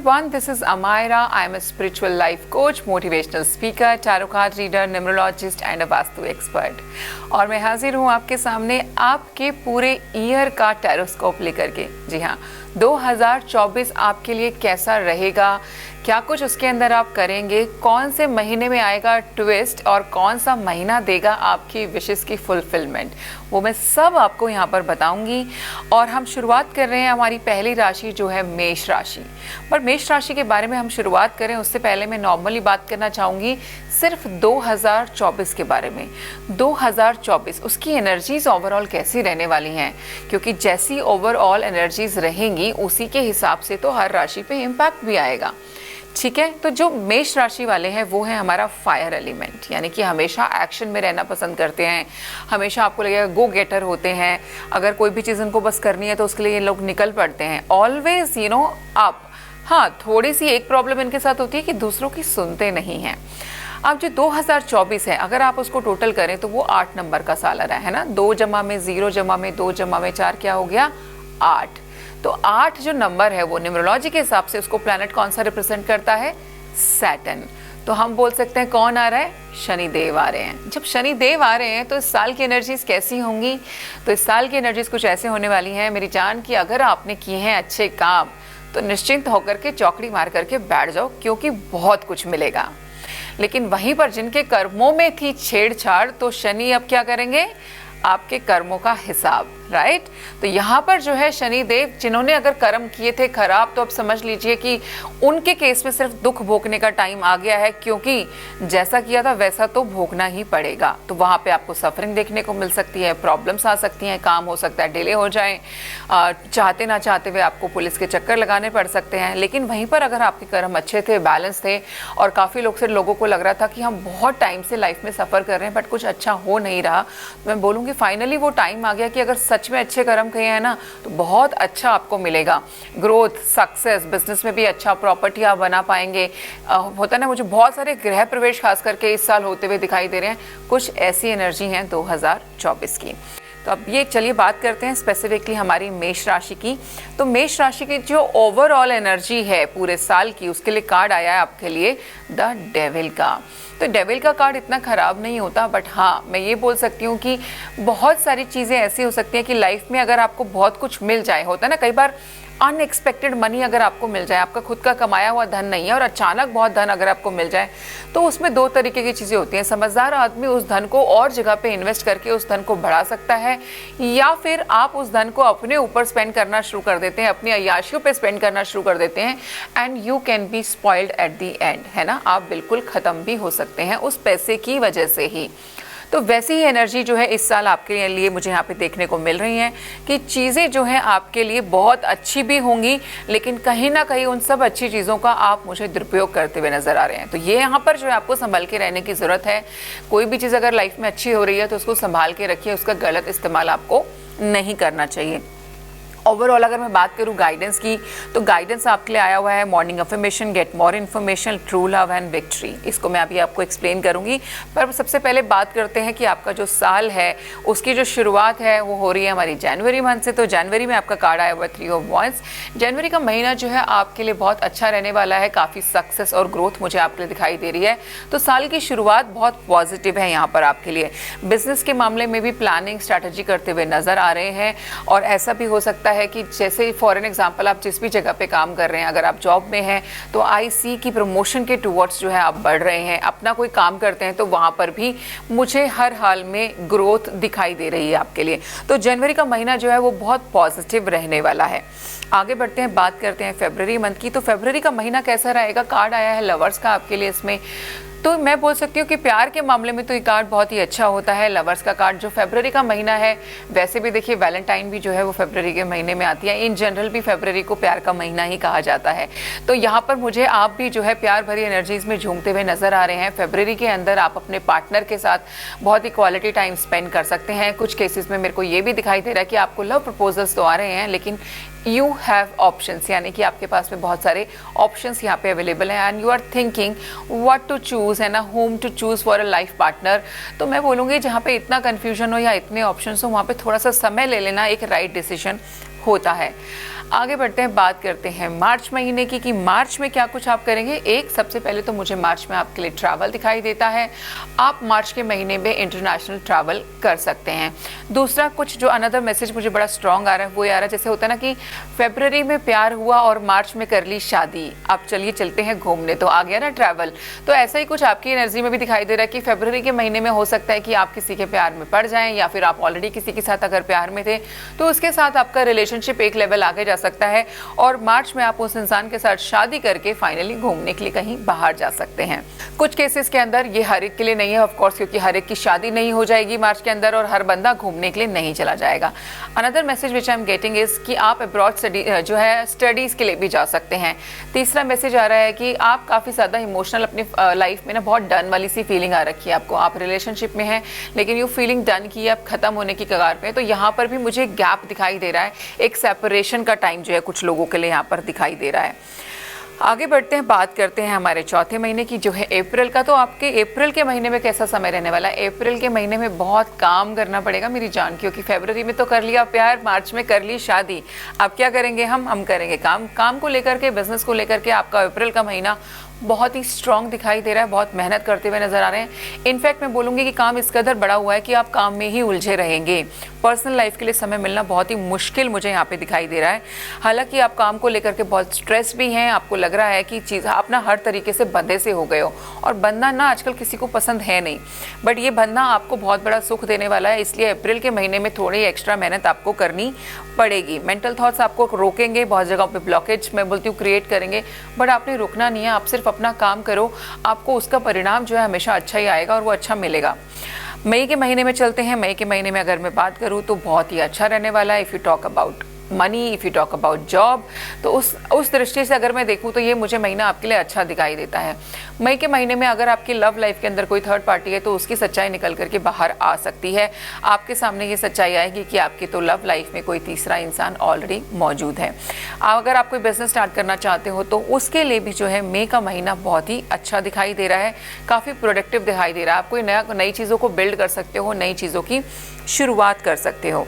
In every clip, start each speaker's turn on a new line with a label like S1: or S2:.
S1: everyone, this is Amaira. I am a spiritual life coach, motivational speaker, tarot card reader, numerologist and a vastu expert. और मैं हाजिर हूँ आपके सामने आपके पूरे ईयर का टैरोस्कोप लेकर के। जी हाँ, 2024 आपके लिए कैसा रहेगा, क्या कुछ उसके अंदर आप करेंगे, कौन से महीने में आएगा ट्विस्ट और कौन सा महीना देगा आपकी विशेस की फुलफिलमेंट, वो मैं सब आपको यहाँ पर बताऊंगी। और हम शुरुआत कर रहे हैं हमारी पहली राशि जो है मेष राशि। पर मेष राशि के बारे में हम शुरुआत करें उससे पहले मैं नॉर्मली बात करना चाहूँगी सिर्फ 2024 के बारे में। 2024 उसकी एनर्जीज ओवरऑल कैसी रहने वाली हैं, क्योंकि जैसी ओवरऑल एनर्जीज रहेंगी उसी के हिसाब से तो हर राशि पे इम्पैक्ट भी आएगा। ठीक है, तो जो मेष राशि वाले हैं वो है हमारा फायर एलिमेंट, यानी कि हमेशा एक्शन में रहना पसंद करते हैं, हमेशा आपको लगेगा गो गेटर होते हैं। अगर कोई भी चीज़ उनको बस करनी है तो उसके लिए ये लोग निकल पड़ते हैं, ऑलवेज अप। हाँ, थोड़ी सी एक प्रॉब्लम इनके साथ होती है कि दूसरों की सुनते नहीं हैं। अब जो 2024 है अगर आप उसको टोटल करें तो वो 8 नंबर का साल आ रहा है ना। 2 जमा में 0 जमा में 2 जमा में 4 क्या हो गया, 8। तो 8 जो नंबर है वो न्यूमरोलॉजी के हिसाब से उसको प्लैनेट कौन सा रिप्रेजेंट करता है, सैटर्न। तो हम बोल सकते हैं कौन आ रहा है, शनि देव आ रहे हैं। जब शनि देव आ रहे हैं तो इस साल की एनर्जीज कैसी होंगी, तो इस साल की एनर्जीज कुछ ऐसे होने वाली हैं मेरी जान की अगर आपने किए हैं अच्छे काम तो निश्चिंत होकर के चौकड़ी मार करके बैठ जाओ, क्योंकि बहुत कुछ मिलेगा। लेकिन वहीं पर जिनके कर्मों में थी छेड़छाड़ तो शनि अब क्या करेंगे, आपके कर्मों का हिसाब, राइट। तो यहाँ पर जो है शनि देव जिन्होंने अगर कर्म किए थे खराब, तो अब समझ लीजिए कि उनके केस में सिर्फ दुख भोगने का टाइम आ गया है, क्योंकि जैसा किया था वैसा तो भोगना ही पड़ेगा। तो वहाँ पे आपको सफरिंग देखने को मिल सकती है, प्रॉब्लम्स आ सकती हैं, काम हो सकता है डिले हो जाए, चाहते ना चाहते हुए आपको पुलिस के चक्कर लगाने पड़ सकते हैं। लेकिन वहीं पर अगर आपके कर्म अच्छे थे, बैलेंस थे और काफ़ी लोगों को लग रहा था कि हम बहुत टाइम से लाइफ में सफ़र कर रहे हैं बट कुछ अच्छा हो नहीं रहा, तो मैं बोलूँगी फाइनली वो टाइम आ गया कि अगर सच में अच्छे कर्म किए हैं ना तो बहुत अच्छा आपको मिलेगा। ग्रोथ, सक्सेस, बिजनेस में भी अच्छा, प्रॉपर्टी आप बना पाएंगे। होता है ना, मुझे बहुत सारे गृह प्रवेश खास करके इस साल होते हुए दिखाई दे रहे हैं। कुछ ऐसी एनर्जी हैं 2024 की। तो अब ये चलिए बात करते हैं स्पेसिफिकली हमारी मेष राशि की। तो मेष राशि की जो ओवरऑल एनर्जी है पूरे साल की, उसके लिए कार्ड आया है आपके लिए द डेविल का। तो डेविल का कार्ड इतना ख़राब नहीं होता, बट हाँ मैं ये बोल सकती हूँ कि बहुत सारी चीज़ें ऐसी हो सकती हैं कि लाइफ में अगर आपको बहुत कुछ मिल जाए, होता है ना कई बार अनएक्सपेक्टेड मनी अगर आपको मिल जाए, आपका खुद का कमाया हुआ धन नहीं है और अचानक बहुत धन अगर आपको मिल जाए, तो उसमें 2 तरीके की चीज़ें होती हैं। समझदार आदमी उस धन को और जगह पे इन्वेस्ट करके उस धन को बढ़ा सकता है, या फिर आप उस धन को अपने ऊपर स्पेंड करना शुरू कर देते हैं, अपनी अय्याशियों पे स्पेंड करना शुरू कर देते हैं, and you can be spoiled at the and, है ना। आप बिल्कुल ख़त्म भी हो सकते हैं उस पैसे की वजह से ही। तो वैसी ही एनर्जी जो है इस साल आपके लिए मुझे यहाँ पे देखने को मिल रही हैं कि चीज़ें जो हैं आपके लिए बहुत अच्छी भी होंगी, लेकिन कहीं ना कहीं उन सब अच्छी चीज़ों का आप मुझे दुरुपयोग करते हुए नज़र आ रहे हैं। तो ये यहाँ पर जो है आपको संभल के रहने की ज़रूरत है। कोई भी चीज़ अगर लाइफ में अच्छी हो रही है तो उसको संभाल के रखिए, उसका गलत इस्तेमाल आपको नहीं करना चाहिए। ओवरऑल अगर मैं बात करूँ गाइडेंस की, तो गाइडेंस आपके लिए आया हुआ है morning affirmation, get more information, true love and victory. इसको मैं अभी आपको एक्सप्लेन करूँगी, पर सबसे पहले बात करते हैं कि आपका जो साल है उसकी जो शुरुआत है वो हो रही है हमारी जनवरी मंथ से। तो जनवरी में आपका कार्ड आया हुआ है 3 ऑफ वॉन्ड्स। जनवरी का महीना जो है आपके लिए बहुत अच्छा रहने वाला है, काफ़ी सक्सेस और ग्रोथ मुझे आपके लिए दिखाई दे रही है। तो साल की शुरुआत बहुत पॉजिटिव है यहाँ पर आपके लिए। बिजनेस के मामले में भी प्लानिंग, स्ट्रैटेजी करते हुए नज़र आ रहे हैं, और ऐसा भी हो सकता है कि जैसे फॉर एन एग्जांपल आप जिस भी जगह पे काम कर रहे हैं, अगर आप जॉब में हैं तो आई सी की प्रमोशन के टूवर्ड्स जो है आप बढ़ रहे हैं। अपना कोई काम करते हैं तो वहाँ पर भी मुझे हर हाल में ग्रोथ दिखाई दे रही है आपके लिए। तो जनवरी का महीना जो है वो बहुत पॉजिटिव रहने वाला है। आगे बढ़ते हैं, बात करते हैं फरवरी मंथ की। तो फरवरी का महीना कैसा रहेगा, कार्ड आया है लवर्स का आपके लिए इसमें। तो मैं बोल सकती हूँ कि प्यार के मामले में तो ये कार्ड बहुत ही अच्छा होता है, लवर्स का कार्ड जो फरवरी का महीना है। वैसे भी देखिए वैलेंटाइन भी जो है वो फरवरी के महीने में आती है, इन जनरल भी फरवरी को प्यार का महीना ही कहा जाता है। तो यहाँ पर मुझे आप भी जो है प्यार भरी एनर्जीज में झूमते हुए नजर आ रहे हैं। फरवरी के अंदर आप अपने पार्टनर के साथ बहुत ही क्वालिटी टाइम स्पेंड कर सकते हैं। कुछ केसेस में मेरे को ये भी दिखाई दे रहा है कि आपको लव प्रपोजल्स तो आ रहे हैं, लेकिन यू हैव ऑप्शंस, यानी कि आपके पास में बहुत सारे ऑप्शंस यहाँ पे अवेलेबल हैं, and you are thinking what to choose, है ना, whom to choose for a life partner. तो मैं बोलूँगी जहाँ पे इतना कन्फ्यूजन हो या इतने ऑप्शंस हो, वहाँ पे थोड़ा सा समय ले लेना, एक राइट डिसीजन होता है। आगे बढ़ते हैं, बात करते हैं मार्च महीने की कि मार्च में क्या कुछ आप करेंगे। एक, सबसे पहले तो मुझे मार्च में आपके लिए ट्रैवल दिखाई देता है। आप मार्च के महीने में इंटरनेशनल ट्रैवल कर सकते हैं। दूसरा, कुछ जो अनदर मैसेज मुझे बड़ा स्ट्रॉन्ग आ रहा है वो आ रहा है, जैसे होता है ना कि फेब्रुअरी में प्यार हुआ और मार्च में कर ली शादी, आप चलिए चलते हैं घूमने, तो आ गया ना ट्रैवल। तो ऐसा ही कुछ आपकी एनर्जी में भी दिखाई दे रहा है कि फेब्रुअरी के महीने में हो सकता है कि आप किसी के प्यार में पड़ जाएं, या फिर आप ऑलरेडी किसी के साथ अगर प्यार में थे तो उसके साथ आपका रिलेशनशिप एक लेवल आगे जा सकता है, और मार्च में आप उस इंसान के साथ शादी करके फाइनली घूमने के लिए कहीं बाहर जा सकते हैं। कुछ केसेस के अंदर ये हर एक के लिए नहीं है ऑफ कोर्स, क्योंकि हर एक की शादी नहीं हो जाएगी मार्च के अंदर और हर बंदा घूमने के लिए नहीं चला जाएगा। Another message which I am getting is कि आप अब्रॉड जो है स्टडीज के लिए भी जा सकते हैं। तीसरा मैसेज आ रहा है कि आप काफी ज्यादा इमोशनल अपनी लाइफ में ना बहुत डन वाली सी फीलिंग आ रखी है आपको, आप रिलेशनशिप में हैं लेकिन यू फीलिंग डन की आप खत्म होने की कगार पे, तो यहाँ पर भी मुझे गैप दिखाई दे रहा है, एक सेपरेशन का टाइम जो है कुछ लोगों के लिए यहाँ पर दिखाई दे रहा है। आगे बढ़ते हैं, बात करते हैं हमारे चौथे महीने की जो है अप्रैल का। तो आपके अप्रैल के महीने में कैसा समय रहने वाला है। अप्रैल के महीने में बहुत काम करना पड़ेगा मेरी जान, क्योंकि फरवरी में तो कर लिया प्यार, मार्च में कर ली शादी, अब क्या करेंगे हम करेंगे काम को लेकर के, बिजनेस को लेकर के। आपका अप्रैल का महीना बहुत ही स्ट्रांग दिखाई दे रहा है, बहुत मेहनत करते हुए नजर आ रहे हैं। इनफैक्ट मैं बोलूँगी कि काम इस कदर बड़ा हुआ है कि आप काम में ही उलझे रहेंगे। पर्सनल लाइफ के लिए समय मिलना बहुत ही मुश्किल मुझे यहाँ पे दिखाई दे रहा है। हालांकि आप काम को लेकर के बहुत स्ट्रेस भी हैं, आपको लग रहा है कि चीज़ आप ना हर तरीके से बंधे से हो गए हो, और बंधना ना आजकल किसी को पसंद है नहीं, बट ये बंधना आपको बहुत बड़ा सुख देने वाला है। इसलिए अप्रैल के महीने में थोड़ी एक्स्ट्रा मेहनत आपको करनी पड़ेगी। मेंटल थॉट्स आपको रोकेंगे, बहुत जगह पे ब्लॉकेज मैं बोलती हूँ क्रिएट करेंगे, बट आपने रुकना नहीं है, आप सिर्फ अपना काम करो, आपको उसका परिणाम जो है हमेशा अच्छा ही आएगा और वो अच्छा मिलेगा। मई के महीने में चलते हैं। मई के महीने में अगर मैं बात करूँ तो बहुत ही अच्छा रहने वाला है। If you talk about money, if you talk about job, तो उस दृष्टि से अगर मैं देखूँ तो ये मुझे महीना आपके लिए अच्छा दिखाई देता है। मई के महीने में अगर आपकी लव लाइफ के अंदर कोई थर्ड पार्टी है तो उसकी सच्चाई निकल करके बाहर आ सकती है। आपके सामने ये सच्चाई आएगी कि आपकी तो लव लाइफ में कोई तीसरा इंसान ऑलरेडी मौजूद है। अगर आप कोई बिजनेस स्टार्ट करना चाहते हो तो उसके लिए भी जो है मई का महीना बहुत ही अच्छा दिखाई दे रहा है, काफ़ी प्रोडक्टिव दिखाई दे रहा है। आप कोई नई चीज़ों को बिल्ड कर सकते हो, नई चीज़ों की शुरुआत कर सकते हो।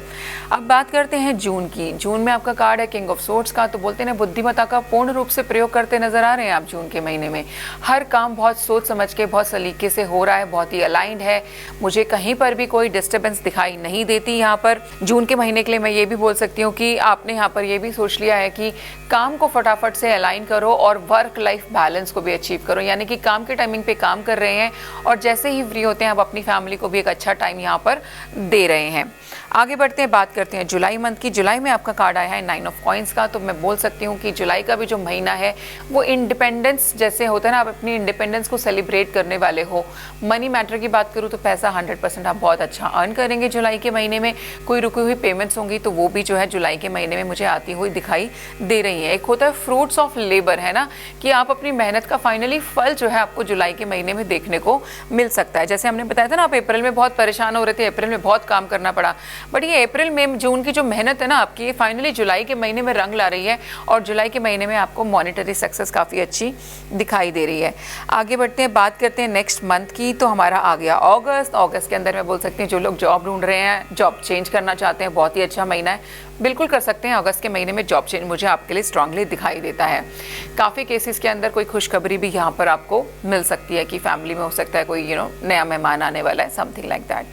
S1: अब बात करते हैं जून की। जून में आपका कार्ड है किंग ऑफ सोर्ड्स का, तो बोलते हैं बुद्धिमत्ता का पूर्ण रूप से प्रयोग करते नजर आ रहे हैं आप जून के महीने में। हर काम बहुत सोच समझ के, बहुत सलीके से हो रहा है, बहुत ही अलाइंड है। मुझे कहीं पर भी कोई डिस्टर्बेंस दिखाई नहीं देती यहाँ पर। जून के महीने के लिए मैं ये भी बोल सकती हूँ कि आपने यहाँ पर ये भी सोच लिया है कि काम को फटाफट से अलाइन करो और वर्क लाइफ बैलेंस को भी अचीव करो, यानी कि काम के टाइमिंग पे काम कर रहे हैं और जैसे ही फ्री होते हैं आप अपनी फैमिली को भी एक अच्छा टाइम यहाँ पर दे रहे हैं। आगे बढ़ते हैं, बात करते हैं जुलाई मंथ की। जुलाई में आपका कार्ड आया है 9 ऑफ कॉइंस का, तो मैं बोल सकती हूँ कि जुलाई का भी जो महीना है वो इंडिपेंडेंस जैसे होता है ना, आप अपनी इंडिपेंडेंस को सेलिब्रेट करने वाले हो। मनी मैटर की बात करूँ तो पैसा 100% आप बहुत अच्छा अर्न करेंगे जुलाई के महीने में। कोई रुकी हुई पेमेंट्स होंगी तो वो भी जो है जुलाई के महीने में मुझे आती हुई दिखाई दे रही है। एक होता है फ्रूट्स ऑफ लेबर, है ना, कि आप अपनी मेहनत का फाइनली फल जो है आपको जुलाई के महीने में देखने को मिल सकता है। जैसे हमने बताया था ना, आप अप्रैल में बहुत परेशान हो रहे थे, अप्रैल में बहुत काम करना पड़ा, बट ये अप्रैल में जून की जो मेहनत है ना आपकी, फाइनली जुलाई के महीने में रंग ला रही है और जुलाई के महीने में आपको मॉनेटरी सक्सेस काफ़ी अच्छी दिखाई दे रही है। आगे बढ़ते हैं, बात करते हैं नेक्स्ट मंथ की। तो हमारा आ गया अगस्त। अगस्त के अंदर मैं बोल सकती हूँ जो लोग जॉब ढूंढ रहे हैं, जॉब चेंज करना चाहते हैं, बहुत ही अच्छा महीना है, बिल्कुल कर सकते हैं। अगस्त के महीने में जॉब चेंज मुझे आपके लिए स्ट्रांगली दिखाई देता है। काफ़ी केसेस के अंदर कोई खुशखबरी भी यहाँ पर आपको मिल सकती है कि फैमिली में हो सकता है कोई नया मेहमान आने वाला है, समथिंग लाइक दैट।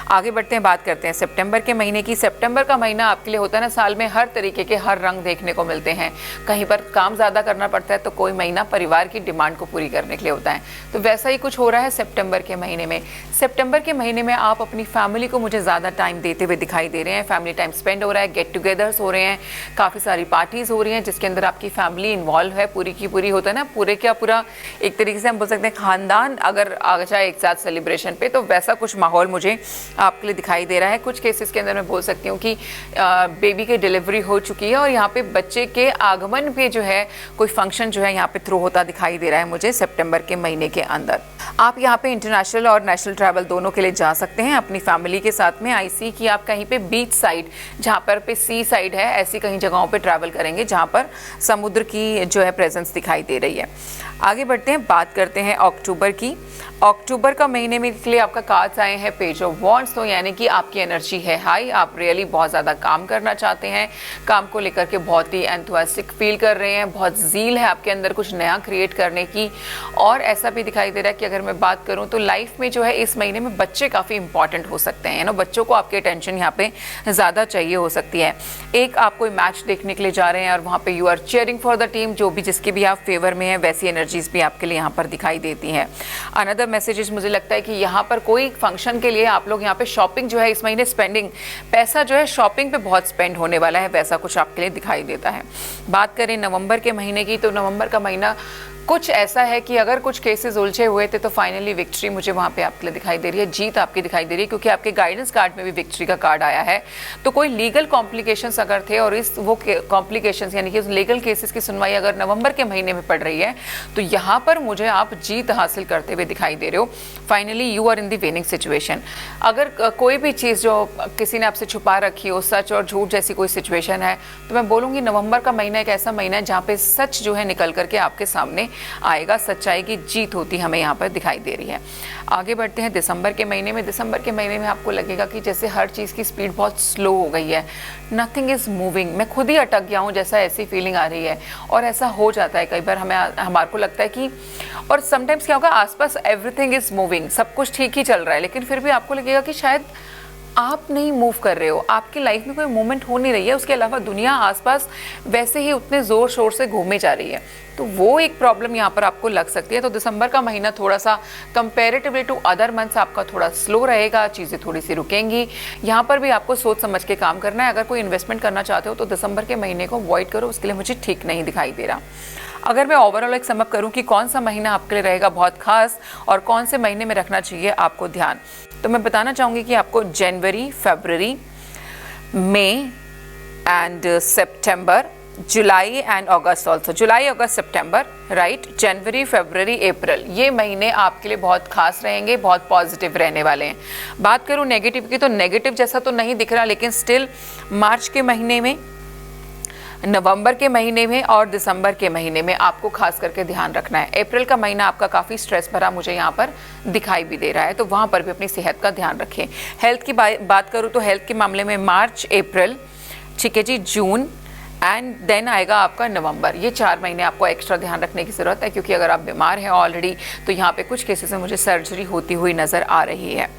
S1: आगे बढ़ते हैं, बात करते हैं सितंबर के महीने की। सितंबर का महीना आपके लिए होता है ना, साल में हर तरीके के हर रंग देखने को मिलते हैं। कहीं पर काम ज़्यादा करना पड़ता है तो कोई महीना परिवार की डिमांड को पूरी करने के लिए होता है, तो वैसा ही कुछ हो रहा है सितंबर के महीने में। सितंबर के महीने में आप अपनी फैमिली को मुझे ज़्यादा टाइम देते हुए दिखाई दे रहे हैं। फैमिली टाइम स्पेंड हो रहा है, गेट टुगेदर्स हो रहे हैं, काफ़ी सारी पार्टीज़ हो रही हैं जिसके अंदर आपकी फैमिली इन्वॉल्व है, पूरी की पूरी होता है ना, पूरा एक तरीके से हम बोल सकते हैं खानदान अगर आ जाए एक साथ सेलिब्रेशन पे, तो वैसा कुछ माहौल मुझे आपके लिए दिखाई दे रहा है। कुछ केसेस के अंदर मैं बोल सकती हूँ कि बेबी की डिलीवरी हो चुकी है और यहाँ पे बच्चे के आगमन पे जो है कोई फंक्शन जो है यहाँ पे थ्रू होता दिखाई दे रहा है मुझे सितंबर के महीने के अंदर। आप यहाँ पे इंटरनेशनल और नेशनल ट्रैवल दोनों के लिए जा सकते हैं अपनी फैमिली के साथ में। आई सी कि आप कहीं पे बीच साइड, जहाँ पर पे सी साइड है, ऐसी कहीं जगहों पे ट्रैवल करेंगे जहाँ पर समुद्र की जो है प्रेजेंस दिखाई दे रही है। आगे बढ़ते हैं, बात करते हैं अक्टूबर की। अक्टूबर का महीने में के लिए आपका कार्ड्स आए हैं पेज ऑफ वॉन्ड्स। यूनिकॉर्न्स तो यानी कि आपकी एनर्जी है हाई, आप रियली बहुत ज़्यादा काम करना चाहते हैं, काम को लेकर के बहुत ही एंथुसियास्टिक फील कर रहे हैं, बहुत ज़ील है आपके अंदर कुछ नया क्रिएट करने की। और ऐसा भी दिखाई दे रहा है कि अगर मैं बात करूँ तो लाइफ में जो है इस महीने में बच्चे काफ़ी इंपॉर्टेंट हो सकते हैं, बच्चों को आपकी अटेंशन यहाँ पे ज़्यादा चाहिए हो सकती है। एक आप कोई मैच देखने के लिए जा रहे हैं और वहाँ पे you are cheering for the team, जो भी जिसके भी आप फेवर में है, वैसी एनर्जीज भी आपके लिए यहाँ पर दिखाई देती हैं। अनदर मैसेजेस मुझे लगता है कि यहाँ पर कोई फंक्शन के लिए आप लोग यहाँ पे शॉपिंग जो है इस महीने स्पेंडिंग, पैसा जो है शॉपिंग पे बहुत स्पेंड होने वाला है, वैसा कुछ आपके लिए दिखाई देता है। बात करें नवंबर के महीने की, तो नवंबर का महीना कुछ ऐसा है कि अगर कुछ केसेस उलझे हुए थे तो फाइनली विक्ट्री मुझे वहाँ पे आपके लिए दिखाई दे रही है, जीत आपकी दिखाई दे रही है, क्योंकि आपके गाइडेंस कार्ड में भी विक्ट्री का कार्ड आया है। तो कोई लीगल कॉम्प्लिकेशंस अगर थे और इस वो कॉम्प्लिकेशंस यानी कि लीगल केसेस की सुनवाई अगर नवंबर के महीने में पड़ रही है तो यहाँ पर मुझे आप जीत हासिल करते हुए दिखाई दे रहे हो। Finally you are in the winning situation. अगर कोई भी चीज़ जो किसी ने आपसे छुपा रखी हो, सच और झूठ जैसी कोई सिचुएशन है, तो मैं बोलूँगी नवंबर का महीना एक ऐसा महीना है जहाँ पे सच जो है निकल करके आपके सामने आएगा, सच्चाई की जीत होती हमें यहाँ पर दिखाई दे रही है। आगे बढ़ते हैं दिसंबर के महीने में। दिसंबर के महीने में आपको लगेगा कि जैसे हर चीज़ की स्पीड बहुत स्लो हो गई है, नथिंग इज़ मूविंग, मैं खुद ही अटक गया हूँ जैसा ऐसी फीलिंग आ रही है। और ऐसा हो जाता है कई बार, हमारे को लगता है कि, और समटाइम्स क्या होगा, आसपास एवरीथिंग इज़ मूविंग, सब कुछ ठीक ही चल रहा है, लेकिन फिर भी आपको लगेगा कि शायद आप नहीं मूव कर रहे हो, आपकी लाइफ में कोई मूवमेंट हो नहीं रही है, उसके अलावा दुनिया आसपास वैसे ही उतने ज़ोर शोर से घूमे जा रही है। तो वो एक प्रॉब्लम यहाँ पर आपको लग सकती है। तो दिसंबर का महीना थोड़ा सा कंपैरेटिवली टू अदर मंथ्स आपका थोड़ा स्लो रहेगा, चीज़ें थोड़ी सी रुकेंगी। यहाँ पर भी आपको सोच समझ के काम करना है। अगर कोई इन्वेस्टमेंट करना चाहते हो तो दिसंबर के महीने को अवॉइड करो, उसके लिए मुझे ठीक नहीं दिखाई दे रहा। अगर मैं ओवरऑल एक समअप करूँ कि कौन सा महीना आपके लिए रहेगा बहुत खास और कौन से महीने में रखना चाहिए आपको ध्यान, तो मैं बताना चाहूँगी कि आपको जनवरी, फरवरी, मई एंड सितंबर, जुलाई एंड अगस्त ऑल्सो, जुलाई, अगस्त, सितंबर, राइट, जनवरी, फरवरी, अप्रैल, ये महीने आपके लिए बहुत खास रहेंगे, बहुत पॉजिटिव रहने वाले हैं। बात करूँ नेगेटिव की, तो नेगेटिव जैसा तो नहीं दिख रहा, लेकिन स्टिल मार्च के महीने में, नवंबर के महीने में और दिसंबर के महीने में आपको खास करके ध्यान रखना है। अप्रैल का महीना आपका काफ़ी स्ट्रेस भरा मुझे यहाँ पर दिखाई भी दे रहा है, तो वहाँ पर भी अपनी सेहत का ध्यान रखें। हेल्थ की बात करूँ तो हेल्थ के मामले में मार्च, अप्रैल, ठीक है जी, जून एंड देन आएगा आपका नवंबर, ये 4 महीने आपको एक्स्ट्रा ध्यान रखने की ज़रूरत है, क्योंकि अगर आप बीमार हैं ऑलरेडी तो यहाँ पे कुछ केसेस में मुझे सर्जरी होती हुई नज़र आ रही है।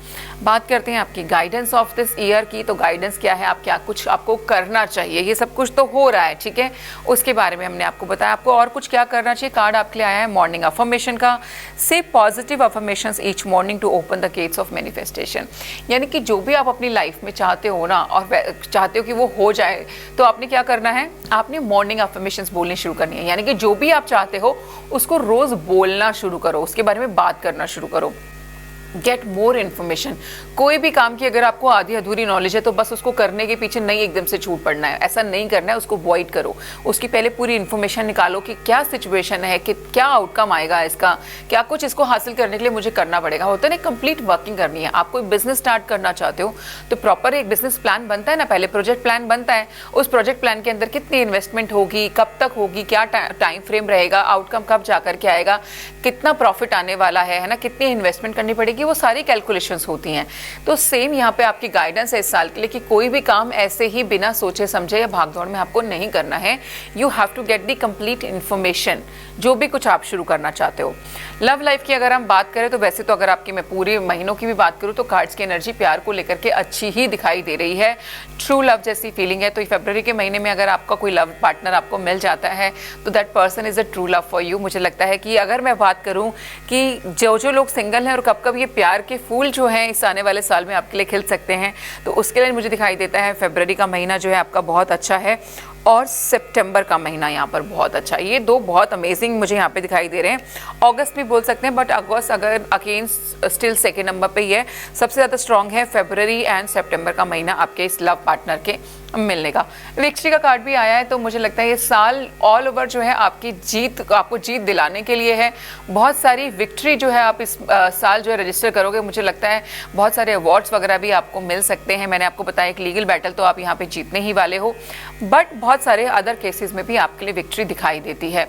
S1: बात करते हैं आपकी गाइडेंस ऑफ दिस ईयर की, तो गाइडेंस क्या है, आप क्या कुछ आपको करना चाहिए, ये सब कुछ तो हो रहा है, ठीक है, उसके बारे में हमने आपको बताया। आपको और कुछ क्या करना चाहिए, कार्ड आपके लिए आया है मॉर्निंग अफर्मेशन का, से positive affirmations each morning to open the gates of manifestation. यानी कि जो भी आप अपनी लाइफ में चाहते हो ना, और चाहते हो कि वो हो जाए, तो आपने क्या करना है, आपने मॉर्निंग अफर्मेशंस बोलनी शुरू करनी है। यानी कि जो भी आप चाहते हो उसको रोज बोलना शुरू करो, उसके बारे में बात करना शुरू करो। Get more information. कोई भी काम की अगर आपको आधी अधूरी नॉलेज है तो बस उसको करने के पीछे नहीं एकदम से छूट पड़ना है, ऐसा नहीं करना है, उसको अवॉइड करो। उसकी पहले पूरी इन्फॉर्मेशन निकालो कि क्या सिचुएशन है, कि क्या आउटकम आएगा इसका, क्या कुछ इसको हासिल करने के लिए मुझे करना पड़ेगा। होता है ना, कंप्लीट वर्किंग करनी है। आप कोई बिजनेस स्टार्ट करना चाहते हो तो प्रॉपर एक बिजनेस प्लान बनता है ना, पहले प्रोजेक्ट प्लान बनता है। उस प्रोजेक्ट प्लान के अंदर कितनी इन्वेस्टमेंट होगी, कब तक होगी, क्या टाइम फ्रेम रहेगा, आउटकम कब जाकर के आएगा, कितना प्रॉफिट आने वाला है ना, कितनी इन्वेस्टमेंट करनी पड़ेगी, वो सारी कैलकुलेशंस होती हैं। तो सेम यहाँ पे आपकी गाइडेंस है इस साल के लिए कि कोई भी काम ऐसे ही बिना सोचे समझे या भागदौड़ में आपको नहीं करना है। You have to get the complete information, जो भी कुछ आप शुरू करना चाहते हो। लव लाइफ की अगर हम बात करें तो वैसे तो अगर आपकी मैं पूरे महीनों की भी बात करूँ तो कार्ड्स की एनर्जी प्यार को लेकर के अच्छी ही दिखाई दे रही है, ट्रू लव जैसी फीलिंग है। तो फरवरी के महीने में अगर आपका कोई लव पार्टनर आपको मिल जाता है तो that person is a true love for you. मुझे लगता है कि अगर मैं बात करूँ कि जो लोग सिंगल हैं और कब कब ये प्यार के फूल जो हैं इस आने वाले साल में आपके लिए खिल सकते हैं, तो उसके लिए मुझे दिखाई देता है फरवरी का महीना जो है आपका बहुत अच्छा है, और सितंबर का महीना यहाँ पर बहुत अच्छा है। ये दो बहुत अमेजिंग मुझे यहाँ पे दिखाई दे रहे हैं। अगस्त भी बोल सकते हैं, बट अगस्त अगर अगेन स्टिल सेकेंड नंबर पे ही है। सबसे ज़्यादा स्ट्रॉन्ग है फरवरी एंड सितंबर का महीना आपके इस लव पार्टनर के मिलने का। विक्ट्री का कार्ड भी आया है, तो मुझे लगता है ये साल ऑल ओवर जो है आपकी जीत, आपको जीत दिलाने के लिए है। बहुत सारी विक्ट्री जो है आप इस साल जो है रजिस्टर करोगे। मुझे लगता है बहुत सारे अवार्ड्स वगैरह भी आपको मिल सकते हैं। मैंने आपको बताया एक लीगल बैटल तो आप यहाँ पे जीतने ही वाले हो, बट बहुत सारे अदर केसेस में भी आपके लिए विक्ट्री दिखाई देती है।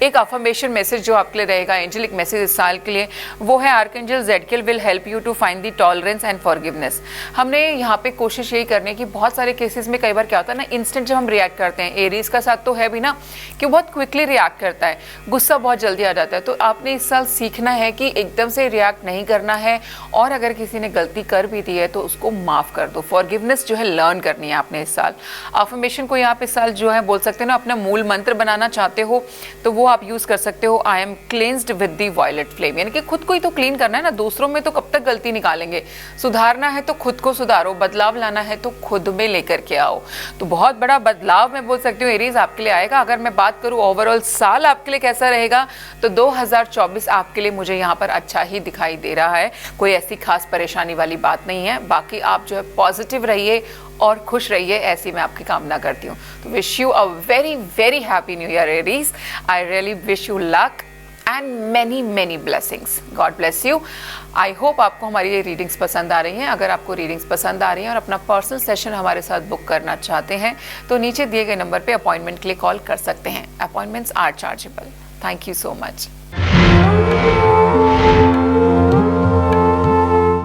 S1: एक अफर्मेशन मैसेज जो आपके लिए रहेगा, एंजेलिक मैसेज इस साल के लिए, वो है archangel Zadkiel will help you to find the tolerance and forgiveness. हमने यहाँ पे कोशिश यही करने की, बहुत सारे केसेस में कई बार क्या होता है ना, इंस्टेंट जब हम रिएक्ट करते हैं, एरीज का साथ तो है भी ना कि बहुत क्विकली रिएक्ट करता है, गुस्सा बहुत जल्दी आ जाता है। तो आपने इस साल सीखना है कि एकदम से रिएक्ट नहीं करना है, और अगर किसी ने गलती कर भी दी है तो उसको माफ़ कर दो। फॉरगिवनेस जो है लर्न करनी है आपने इस साल। अफर्मेशन को आप इस साल जो है बोल सकते हैं ना, अपना मूल मंत्र बनाना चाहते हो तो वो आप यूज़ कर सकते हो, I am cleansed with the violet flame. यानी कि खुद को ही तो क्लीन करना है ना, दूसरों में तो कब तक गलती निकालेंगे। सुधारना है तो खुद को सुधारो, बदलाव लाना है तो खुद में लेकर के आओ। तो बहुत बड़ा बदलाव मैं बोल सकती हूँ एरीज आपके लिए आएगा। अगर मैं बात करूँ ओवरऑल साल आपके लिए कैसा रहेगा, तो 2024 आपके लिए मुझे यहाँ पर अच्छा ही दिखाई दे रहा है। कोई ऐसी खास परेशानी वाली बात नहीं है। बाकी आप जो है पॉजिटिव रहिए और खुश रहिए, ऐसी मैं आपकी कामना करती हूँ। तो wish you a very very happy new year Aries. I really wish you luck and many many blessings. God bless you. I hope आपको हमारी ये रीडिंग्स पसंद आ रही हैं। अगर आपको रीडिंग्स पसंद आ रही हैं और अपना पर्सनल सेशन हमारे साथ बुक करना चाहते हैं तो नीचे दिए गए नंबर पे अपॉइंटमेंट के लिए कॉल कर सकते हैं। Appointments are chargeable. Thank you so much.